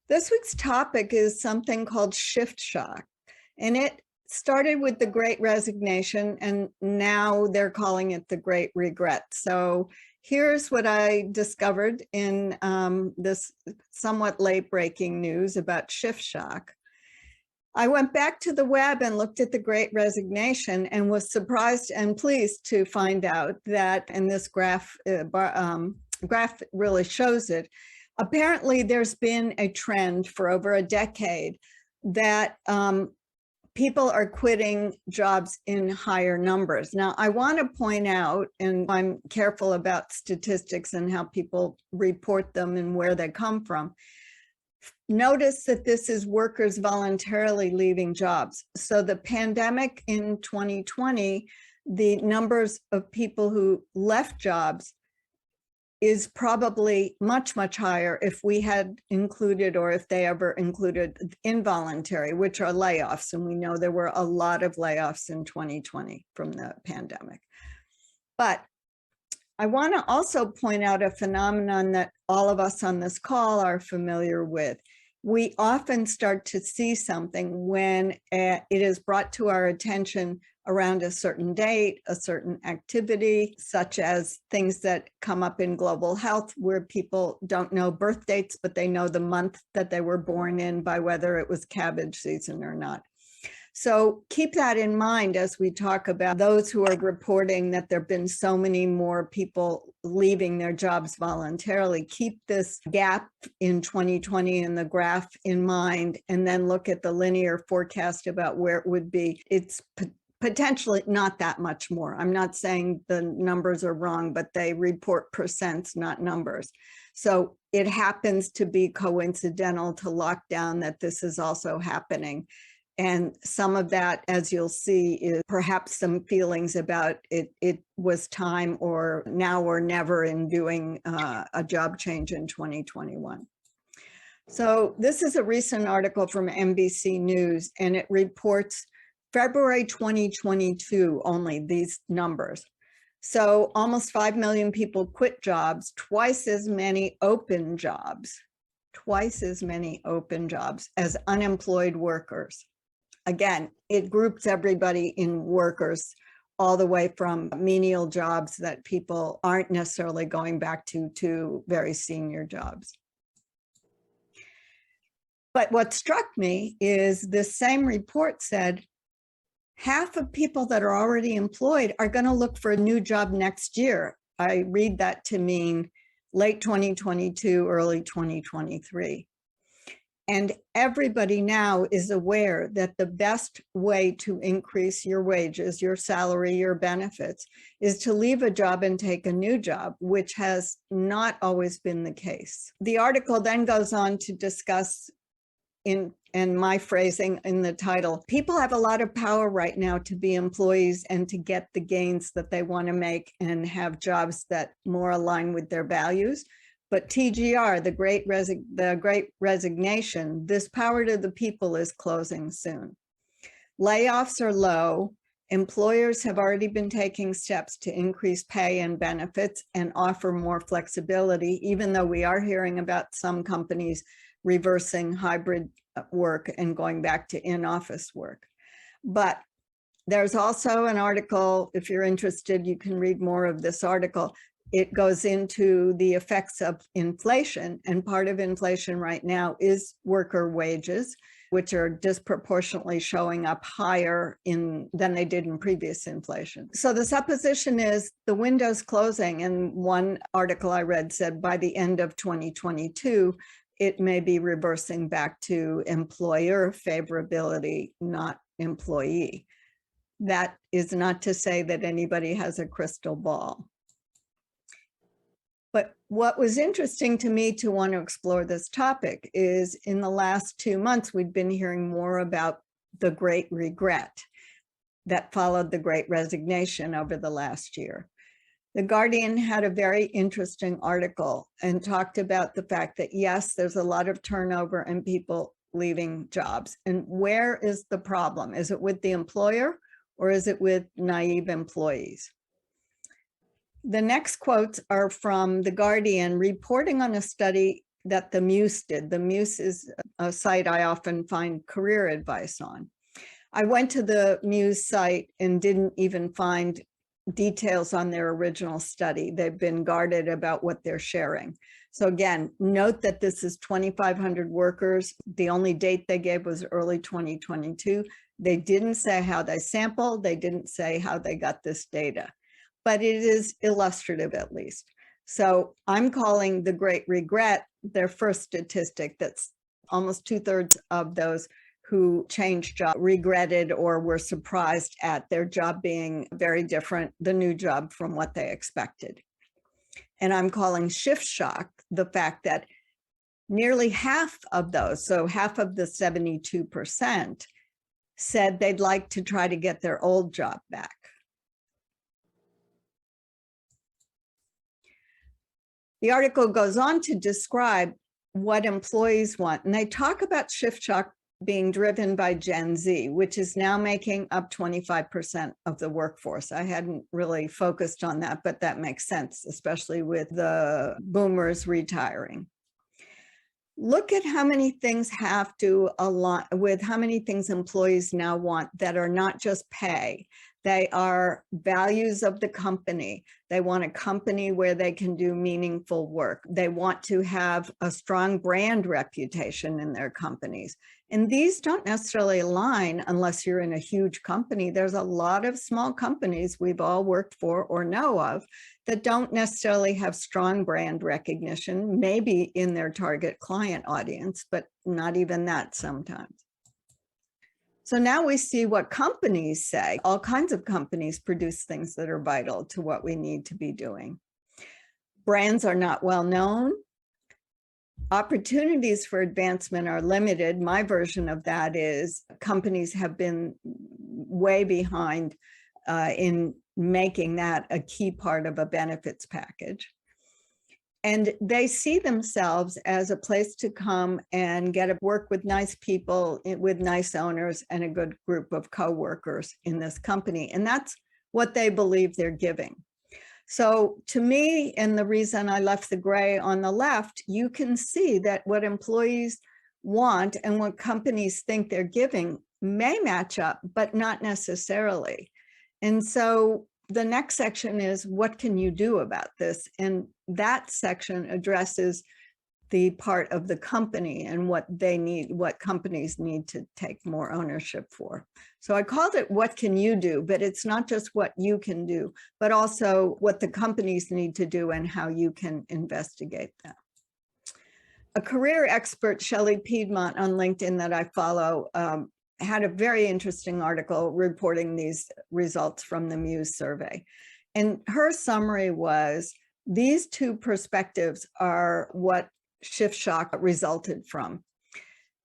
This week's topic is something called shift shock, and it started with the Great Resignation, and now they're calling it the Great Regret. So here's what I discovered in this somewhat late breaking news about shift shock. I went back to the web and looked at the Great Resignation and was surprised and pleased to find out that, and this graph really shows it, apparently there's been a trend for over a decade that people are quitting jobs in higher numbers. Now, I want to point out, and I'm careful about statistics and how people report them and where they come from. Notice that this is workers voluntarily leaving jobs. So the pandemic in 2020, the numbers of people who left jobs is probably much, much higher if we had included, or if they ever included, involuntary, which are layoffs. And we know there were a lot of layoffs in 2020 from the pandemic. But I want to also point out a phenomenon that all of us on this call are familiar with. We often start to see something when it is brought to our attention around a certain date, a certain activity, such as things that come up in global health where people don't know birth dates, but they know the month that they were born in by whether it was cabbage season or not. So keep that in mind as we talk about those who are reporting that there have been so many more people leaving their jobs voluntarily. Keep this gap in 2020 in the graph in mind, and then look at the linear forecast about where it would be. It's potentially not that much more. I'm not saying the numbers are wrong, but they report percents, not numbers. So it happens to be coincidental to lockdown that this is also happening. And some of that, as you'll see, is perhaps some feelings about it was time or now or never in doing a job change in 2021. So this is a recent article from NBC News, and it reports February 2022 only, these numbers. So almost 5 million people quit jobs, twice as many open jobs as unemployed workers. Again, it groups everybody in workers, all the way from menial jobs that people aren't necessarily going back to very senior jobs. But what struck me is this same report said half of people that are already employed are going to look for a new job next year. I read that to mean late 2022, early 2023. And everybody now is aware that the best way to increase your wages, your salary, your benefits, is to leave a job and take a new job, which has not always been the case. The article then goes on to discuss, and my phrasing in the title, people have a lot of power right now to be employees and to get the gains that they want to make and have jobs that more align with their values. But TGR, the Great Resignation, this power to the people is closing soon. Layoffs are low. Employers have already been taking steps to increase pay and benefits and offer more flexibility, even though we are hearing about some companies reversing hybrid work and going back to in-office work. But there's also an article, if you're interested, you can read more of this article. It goes into the effects of inflation, and part of inflation right now is worker wages, which are disproportionately showing up higher than they did in previous inflation. So the supposition is the window's closing, and one article I read said by the end of 2022, it may be reversing back to employer favorability, not employee. That is not to say that anybody has a crystal ball. But what was interesting to me to want to explore this topic is in the last 2 months, we've been hearing more about the Great Regret that followed the Great Resignation over the last year. The Guardian had a very interesting article and talked about the fact that, yes, there's a lot of turnover and people leaving jobs. And where is the problem? Is it with the employer or is it with naive employees? The next quotes are from The Guardian reporting on a study that the Muse did. The Muse is a site I often find career advice on. I went to the Muse site and didn't even find details on their original study. They've been guarded about what they're sharing. So again, note that this is 2,500 workers. The only date they gave was early 2022. They didn't say how they sampled. They didn't say how they got this data, but it is illustrative at least. So I'm calling the Great Regret their first statistic. That's almost 2/3 of those who changed job regretted or were surprised at their job being very different, the new job, from what they expected. And I'm calling shift shock the fact that nearly half of those, so half of the 72%, said they'd like to try to get their old job back. The article goes on to describe what employees want, and they talk about shift shock being driven by Gen Z, which is now making up 25% of the workforce. I hadn't really focused on that, but that makes sense, especially with the boomers retiring. Look at how many things have to align with how many things employees now want that are not just pay. They are values of the company. They want a company where they can do meaningful work. They want to have a strong brand reputation in their companies. And these don't necessarily align unless you're in a huge company. There's a lot of small companies we've all worked for or know of that don't necessarily have strong brand recognition, maybe in their target client audience, but not even that sometimes. So now we see what companies say. All kinds of companies produce things that are vital to what we need to be doing. Brands are not well known. Opportunities for advancement are limited. My version of that is companies have been way behind in making that a key part of a benefits package. And they see themselves as a place to come and get to work with nice people, with nice owners, and a good group of coworkers in this company. And that's what they believe they're giving. So to me, and the reason I left the gray on the left, you can see that what employees want and what companies think they're giving may match up, but not necessarily. And so the next section is, what can you do about this? And that section addresses the part of the company and what they need, what companies need to take more ownership for. So I called it What Can You Do? But it's not just what you can do, but also what the companies need to do and how you can investigate that. A career expert, Shelley Piedmont on LinkedIn that I follow, had a very interesting article reporting these results from the Muse survey. And her summary was, these two perspectives are what shift shock resulted from.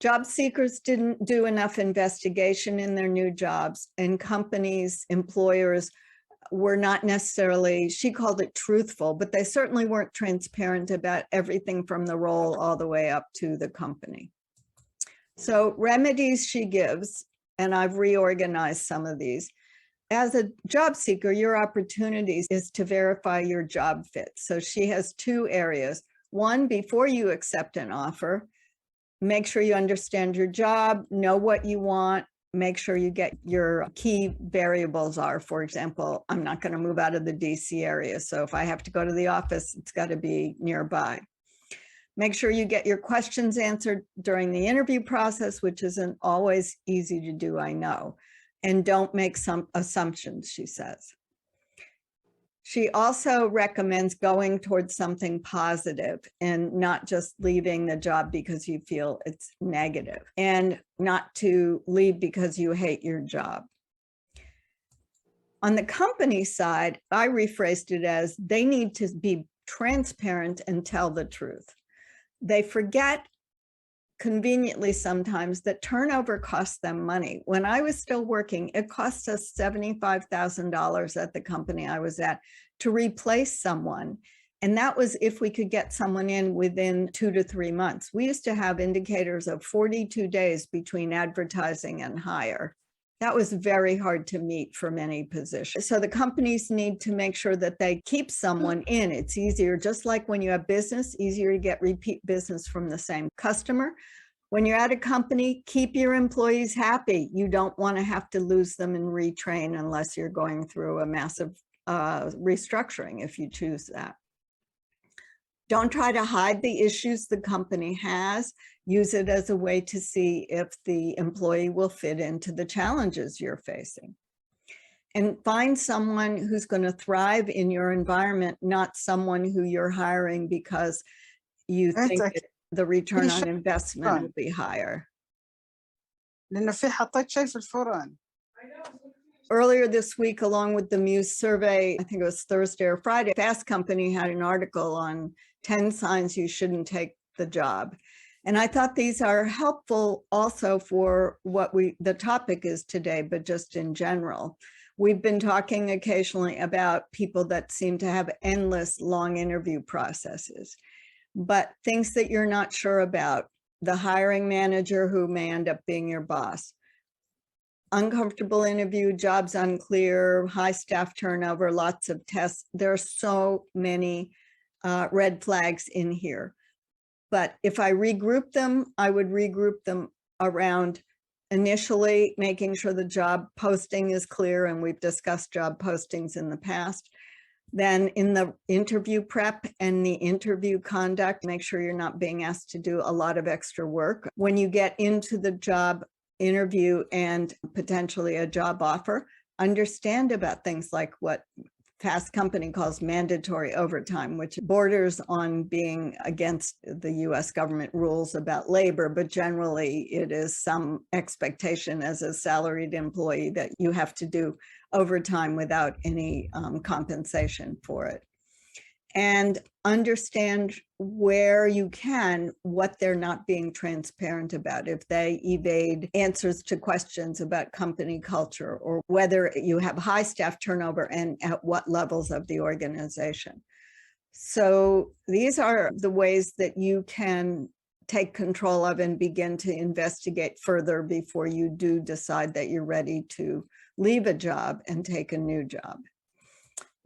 Job seekers didn't do enough investigation in their new jobs, and companies, employers were not necessarily, she called it truthful, but they certainly weren't transparent about everything from the role all the way up to the company. So remedies she gives, and I've reorganized some of these. As a job seeker, your opportunity is to verify your job fit. So she has two areas. One, before you accept an offer, make sure you understand your job, know what you want, make sure you get your key variables are, for example, I'm not going to move out of the DC area. So if I have to go to the office, it's got to be nearby. Make sure you get your questions answered during the interview process, which isn't always easy to do, I know. And don't make some assumptions, she says. She also recommends going towards something positive and not just leaving the job because you feel it's negative, and not to leave because you hate your job. On the company side, I rephrased it as they need to be transparent and tell the truth. They forget conveniently sometimes that turnover costs them money. When I was still working, it cost us $75,000 at the company I was at to replace someone. And that was if we could get someone in within 2 to 3 months. We used to have indicators of 42 days between advertising and hire. That was very hard to meet for many positions. So the companies need to make sure that they keep someone in. It's easier, just like when you have business, easier to get repeat business from the same customer. When you're at a company, keep your employees happy. You don't want to have to lose them and retrain unless you're going through a massive restructuring, if you choose that. Don't try to hide the issues the company has. Use it as a way to see if the employee will fit into the challenges you're facing. And find someone who's going to thrive in your environment, not someone who you're hiring because you think that the return on investment will be higher. لأنه في حطيت شيء في الفرن. Earlier this week, along with the Muse survey, I think it was Thursday or Friday, Fast Company had an article on 10 signs you shouldn't take the job. And I thought these are helpful also for what the topic is today, but just in general. We've been talking occasionally about people that seem to have endless long interview processes, but things that you're not sure about, the hiring manager who may end up being your boss, uncomfortable interview, jobs unclear, high staff turnover, lots of tests. There are so many red flags in here. But if I regroup them, I would regroup them around initially making sure the job posting is clear, and we've discussed job postings in the past. Then in the interview prep and the interview conduct, make sure you're not being asked to do a lot of extra work. When you get into the job interview and potentially a job offer, understand about things like what Fast Company calls mandatory overtime, which borders on being against the US government rules about labor, but generally it is some expectation as a salaried employee that you have to do overtime without any compensation for it. And understand where you can, what they're not being transparent about, if they evade answers to questions about company culture, or whether you have high staff turnover and at what levels of the organization. So these are the ways that you can take control of and begin to investigate further before you do decide that you're ready to leave a job and take a new job.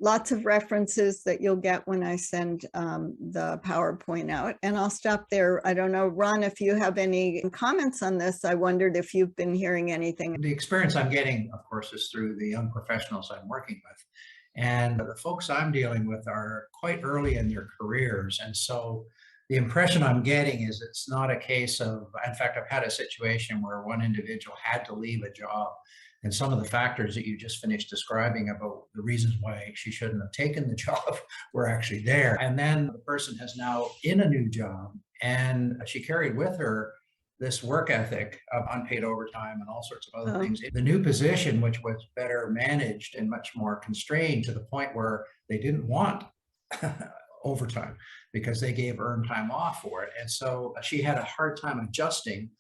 Lots of references that you'll get when I send the PowerPoint out, and I'll stop there. I don't know, Ron, if you have any comments on this. I wondered if you've been hearing anything. The experience I'm getting, of course, is through the young professionals I'm working with. And the folks I'm dealing with are quite early in their careers. And so the impression I'm getting is it's not a case of, in fact, I've had a situation where one individual had to leave a job. And some of the factors that you just finished describing about the reasons why she shouldn't have taken the job were actually there. And then the person is now in a new job, and she carried with her this work ethic of unpaid overtime and all sorts of other things. The new position, which was better managed and much more constrained to the point where they didn't want overtime because they gave earned time off for it. And so she had a hard time adjusting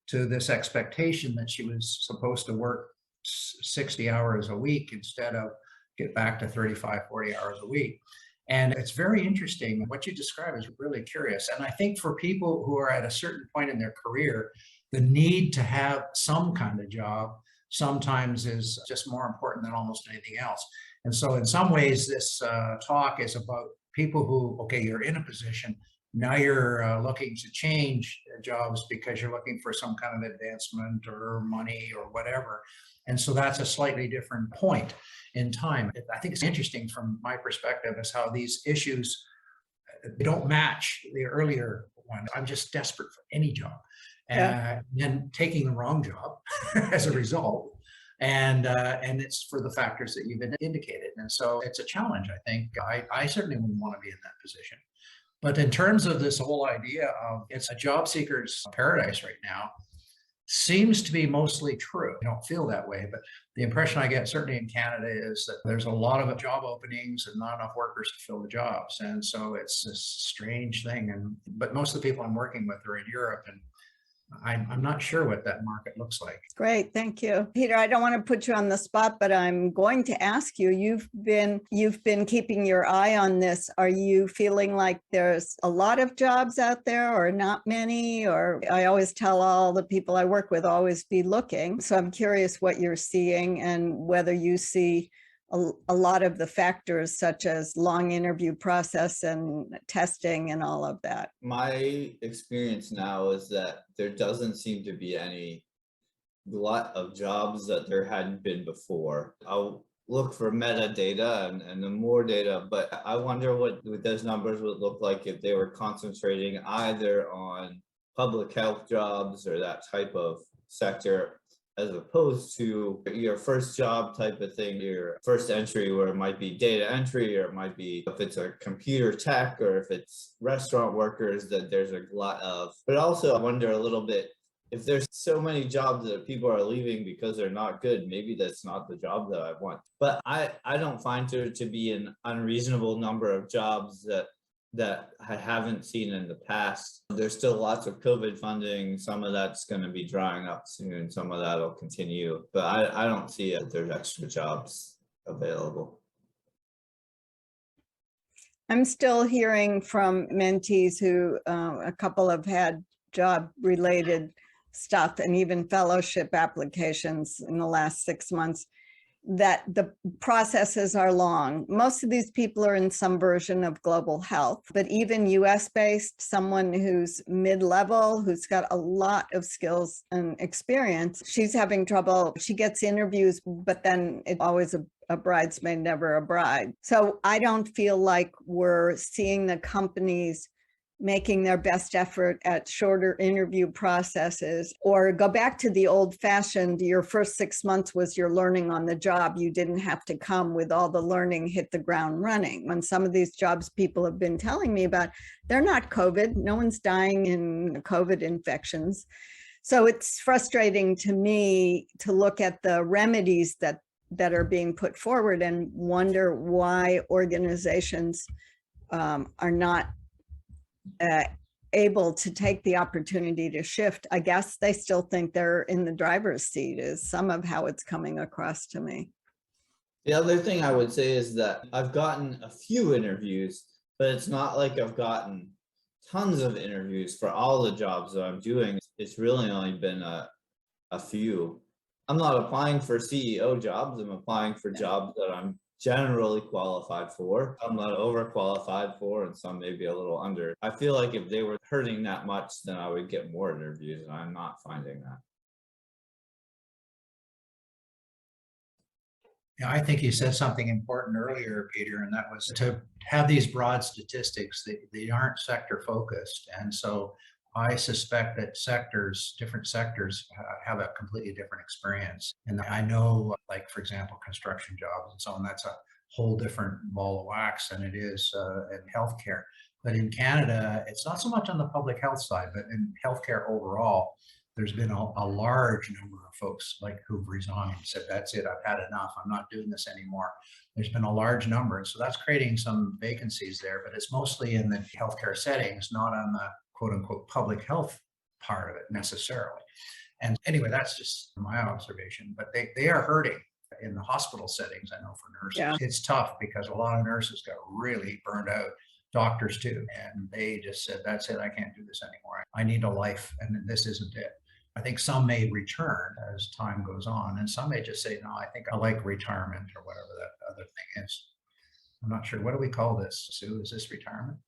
to this expectation that she was supposed to work 60 hours a week instead of get back to 35, 40 hours a week. And it's very interesting. What you describe is really curious. And I think for people who are at a certain point in their career, the need to have some kind of job sometimes is just more important than almost anything else. And so in some ways, this talk is about people who, okay, you're in a position, now you're looking to change jobs because you're looking for some kind of advancement or money or whatever. And so that's a slightly different point in time. I think it's interesting from my perspective is how these issues don't match the earlier one. I'm just desperate for any job, and then taking the wrong job as a result. And it's for the factors that you've indicated. And so it's a challenge, I think. I certainly wouldn't want to be in that position. But in terms of this whole idea of it's a job seeker's paradise right now, seems to be mostly true. I don't feel that way, but the impression I get certainly in Canada is that there's a lot of job openings and not enough workers to fill the jobs. And so it's this strange thing. But most of the people I'm working with are in Europe, and I'm not sure what that market looks like. Great, thank you. Peter, I don't want to put you on the spot, but I'm going to ask you, you've been keeping your eye on this. Are you feeling like there's a lot of jobs out there or not many? Or I always tell all the people I work with, always be looking. So I'm curious what you're seeing and whether you see a lot of the factors such as long interview process and testing and all of that. My experience now is that there doesn't seem to be any glut of jobs that there hadn't been before. I'll look for metadata and the more data, but I wonder what those numbers would look like if they were concentrating either on public health jobs or that type of sector, as opposed to your first job type of thing, your first entry where it might be data entry, or it might be if it's a computer tech, or if it's restaurant workers that there's a glut of. But also I wonder a little bit, if there's so many jobs that people are leaving because they're not good, maybe that's not the job that I want. But I don't find there to be an unreasonable number of jobs that I haven't seen in the past. There's still lots of COVID funding. Some of that's going to be drying up soon. Some of that will continue, but I don't see that there's extra jobs available. I'm still hearing from mentees who a couple have had job related stuff and even fellowship applications in the last 6 months, that the processes are long. Most of these people are in some version of global health, but even US based, someone who's mid-level, who's got a lot of skills and experience, she's having trouble. She gets interviews, but then it's always a bridesmaid, never a bride. So I don't feel like we're seeing the companies making their best effort at shorter interview processes, or go back to the old fashioned, your first 6 months was your learning on the job. You didn't have to come with all the learning, hit the ground running. When some of these jobs people have been telling me about, they're not COVID. No one's dying in COVID infections. So it's frustrating to me to look at the remedies that are being put forward and wonder why organizations are not able to take the opportunity to shift. I guess they still think they're in the driver's seat, is some of how it's coming across to me. The other thing I would say is that I've gotten a few interviews, but it's not like I've gotten tons of interviews for all the jobs that I'm doing. It's really only been a few. I'm not applying for CEO jobs. I'm applying for jobs that I'm generally qualified for. I'm not overqualified for, and some maybe a little under. I feel like if they were hurting that much, then I would get more interviews, and I'm not finding that. Yeah, I think you said something important earlier, Peter, and that was to have these broad statistics. They aren't sector focused. And so I suspect that different sectors have a completely different experience. And I know, like, for example, construction jobs and so on, that's a whole different ball of wax than it is in healthcare. But in Canada, it's not so much on the public health side, but in healthcare overall, there's been a large number of folks like who've resigned, said, that's it, I've had enough, I'm not doing this anymore. There's been a large number. So that's creating some vacancies there, but it's mostly in the healthcare settings, not on the quote unquote public health part of it necessarily. And anyway, that's just my observation, but they are hurting in the hospital settings. I know for nurses, Yeah. It's tough because a lot of nurses got really burned out, doctors too. And they just said, that's it, I can't do this anymore. I need a life and this isn't it. I think some may return as time goes on, and some may just say, no, I think I like retirement or whatever that other thing is. I'm not sure. What do we call this, Sue? Is this retirement?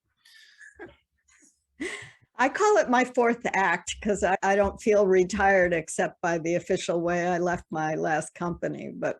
I call it my fourth act because I don't feel retired except by the official way I left my last company. But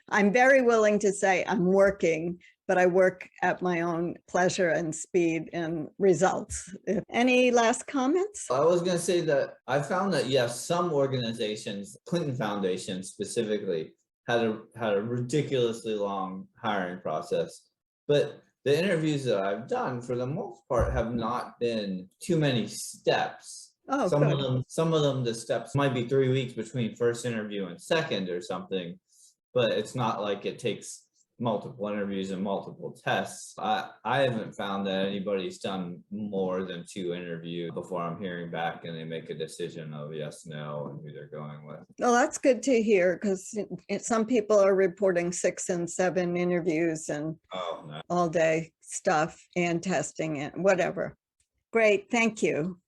I'm very willing to say I'm working, but I work at my own pleasure and speed and results. Any last comments? I was going to say that I found that, yes, some organizations, Clinton Foundation specifically, had a ridiculously long hiring process, but the interviews that I've done, for the most part, have not been too many steps. Oh, some good. of them, the steps might be 3 weeks between first interview and second or something, but it's not like it takes multiple interviews and multiple tests. I haven't found that anybody's done more than 2 interviews before I'm hearing back and they make a decision of yes, no, and who they're going with. Well, that's good to hear, because some people are reporting 6 and 7 interviews and Oh, no. all day stuff and testing it, whatever. Great, thank you.